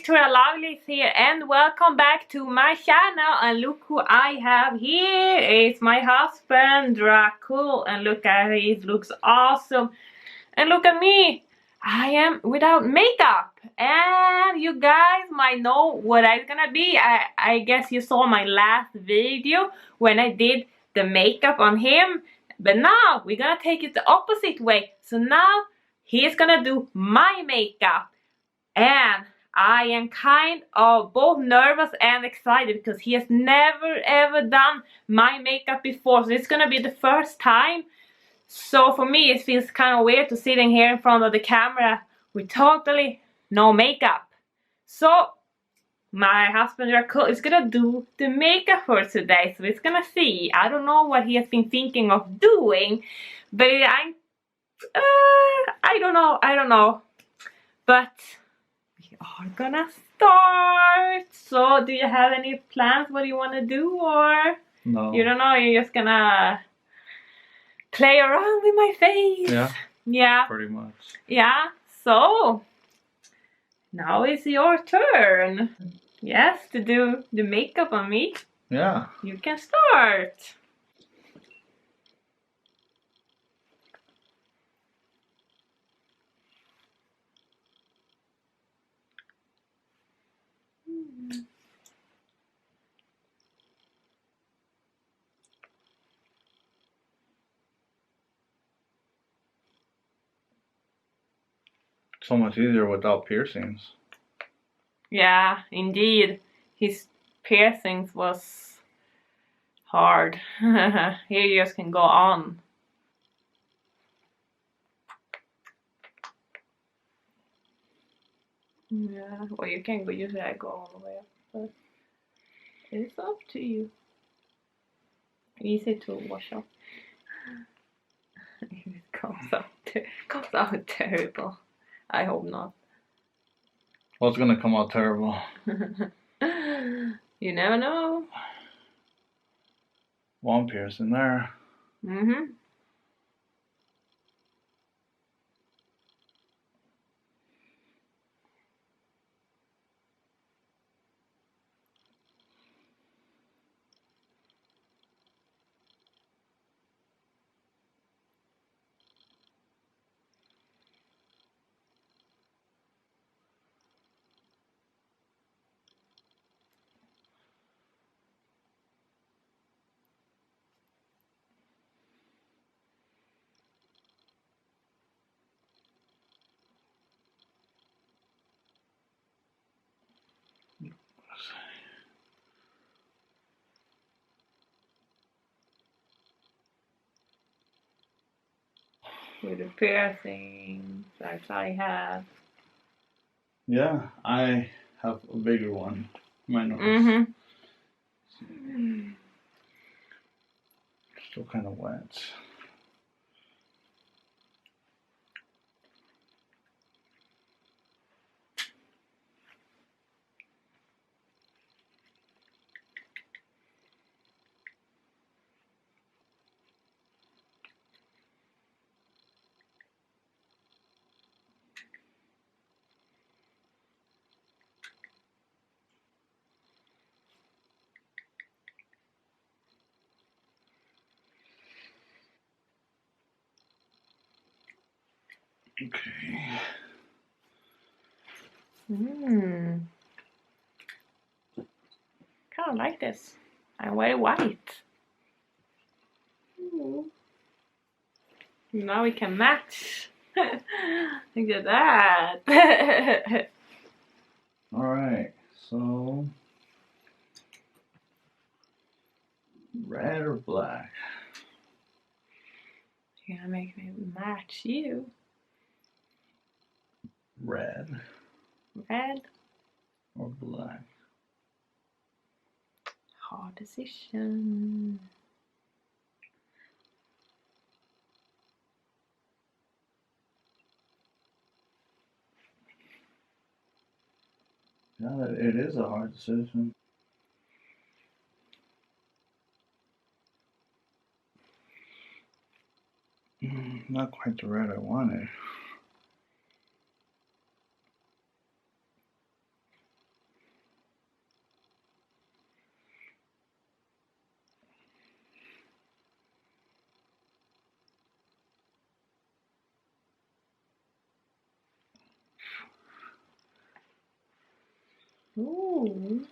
Victoria Lovelace here, and welcome back to my channel. And look who I have here. It's my husband Dracul, and look at it, it looks awesome. And look at me, I am without makeup. And you guys might know what I'm gonna be. I guess you saw my last video when I did the makeup on him, but now we're gonna take it the opposite way. So now he's gonna do my makeup. And I am kind of both nervous and excited because he has never ever done my makeup before. So it's gonna be the first time. So for me it feels kind of weird to sitting here in front of the camera with totally no makeup. So my husband Dracul is gonna do the makeup for today. So it's gonna see. I don't know what he has been thinking of doing, but I don't know. But we are gonna start. So do you have any plans what you want to do, or no? You don't know, you're just gonna play around with my face? Yeah, Pretty much. Yeah, so now it's your turn. Yes, to do the makeup on me. Yeah. You can start. So much easier without piercings. Yeah, indeed. His piercings was hard. Here you just can go on. Yeah, or you can go, usually I go all the way up, but it's up to you. Easy to wash off. It comes out terrible. I hope not. Well, it's gonna come out terrible. You never know. One piercing there. Mm-hmm. With the piercings, like I have. Yeah, I have a bigger one. My nose. Mm-hmm. Still kind of wet. Okay. Kind of like this. I'm very white. Now we can match. Look at that. Alright, so red or black? You're gonna make me match you. Red Red. or black? Hard decision. Yeah, it is a hard decision. Not quite the red I wanted. Ooh.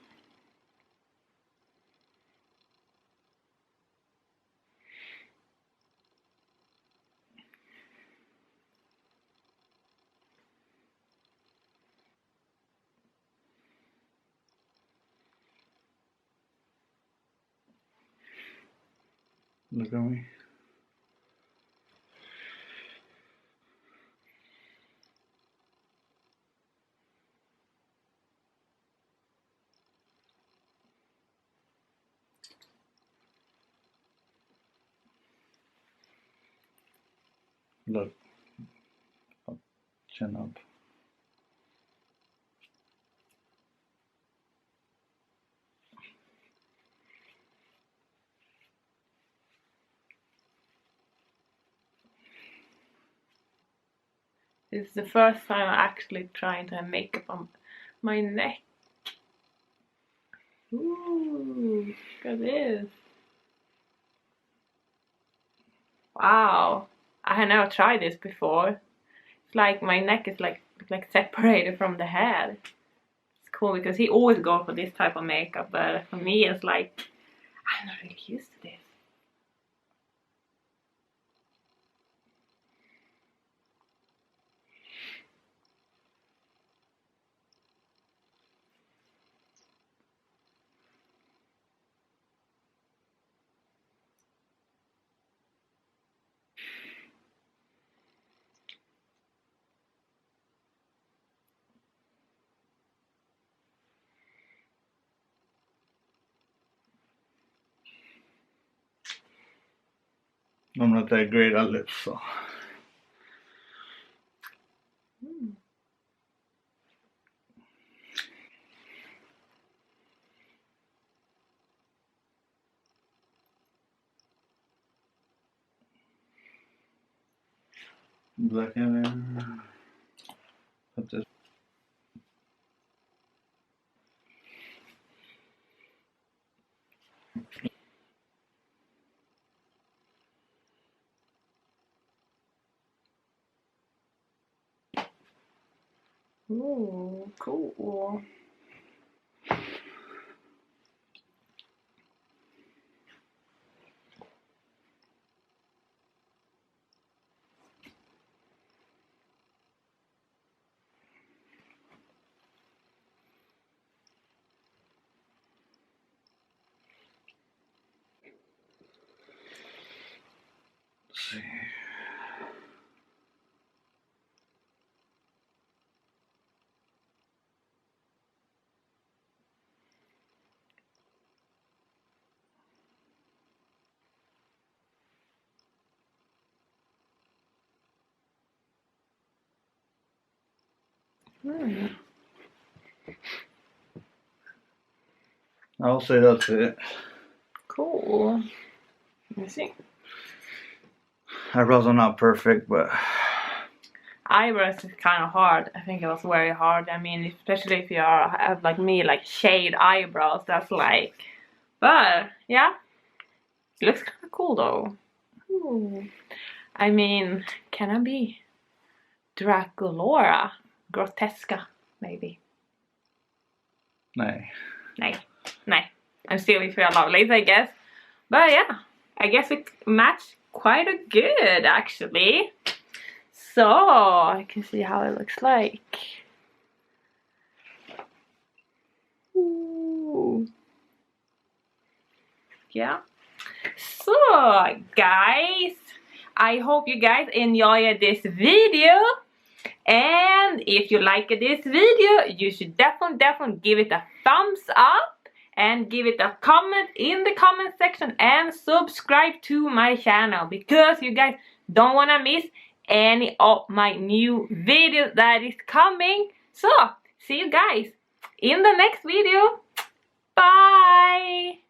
Look at me. Look. Up, chin up. This is the first time I'm actually trying to have makeup on my neck. Ooh, look at this. Wow, I had never tried this before. It's like my neck is like separated from the head. It's cool because he always goes for this type of makeup, but for me it's like I'm not really used to this. I'm not that great at lips, so. Black in there. Put this. Ooh, cool. Let's see. I'll say that's it. Cool. Let me see. Eyebrows are not perfect, but Eyebrows is kind of hard. I think it was very hard. I mean, especially if you have like me, like shade eyebrows. That's like, but yeah, it looks kind of cool though. Ooh. I mean, can I be Draculora? Grotesca, maybe. nej. Nej. I'm still with Lovelace, I guess. But yeah, I guess it matched quite a good actually. So I can see how it looks like. Ooh. Yeah. So guys, I hope you guys enjoyed this video. And if you like this video, you should definitely give it a thumbs up and give it a comment in the comment section and subscribe to my channel because you guys don't want to miss any of my new videos that is coming. So see you guys in the next video. Bye.